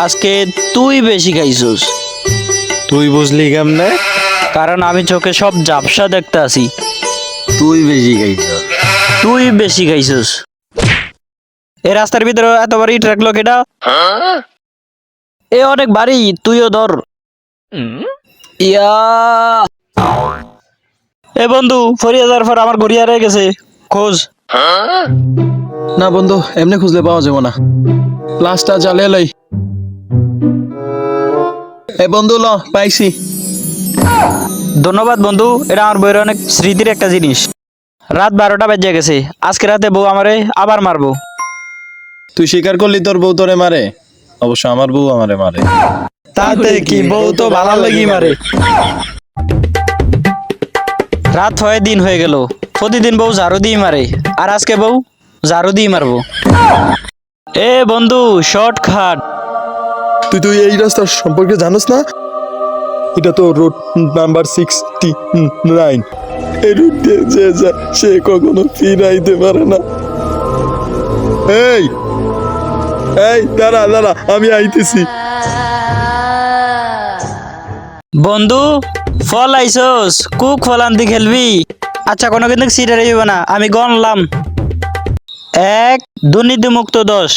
আজকে তুই বেশি খাইছস। তুই বুঝলি কেমনে? কারণ আমি চোখে সব ঝাপসা দেখতে আসি। তুই বেশি খাইছ। তুই বেশি খাইছস। এই রাস্তার ভিতরে এত বড় ইট রাখলো কেটা? এ অনেক ভারী, তুইও ধর। ইয়া এ বন্ধু, ফরিয়া যাওয়ার পর আমার ঘড়ি হারিয়ে গেছে, খোঁজ। না বন্ধু, এমনি খুঁজলে পাওয়া যাবে না। লাশটা জ্বালিয়ে লই। এ বন্ধু ল, পাইছি। ধন্যবাদ বন্ধু, এটা আমার বইয়ের অনেক স্মৃতির একটা জিনিস। রাত 12টা বেজে গেছে, আজকে রাতে বউ আমারে আবার মারবো। তুই স্বীকার করলি তোর বউ তোরে মারে? অবশ্য আমার বউ আমারে মারে। তাতে কি, বউ তো ভালো লাগি মারে। রাত হয়ে দিন হয়ে গেল, প্রতিদিন বউ ঝাড়ু দিয়ে মারে, আর আজকে বউ ঝাড়ু দিয়ে মারবো। এ বন্ধু, শর্টকাট। তুই এই রাস্তার সম্পর্কে জানোস না? এটা তো রোড নাম্বার 69। এই রুট দিয়ে যে যায় সে কখনো ফিরাইতে পারে না। এই এই দাঁড়া দাঁড়া, আমি আইতেছি। বন্ধু, ফল আইসোস, কুক ফল আনতে খেলবি? আচ্ছা, কোনো কিন্তু সিটার হইব না, আমি গনলাম। 1, দুর্নীতি মুক্ত 10।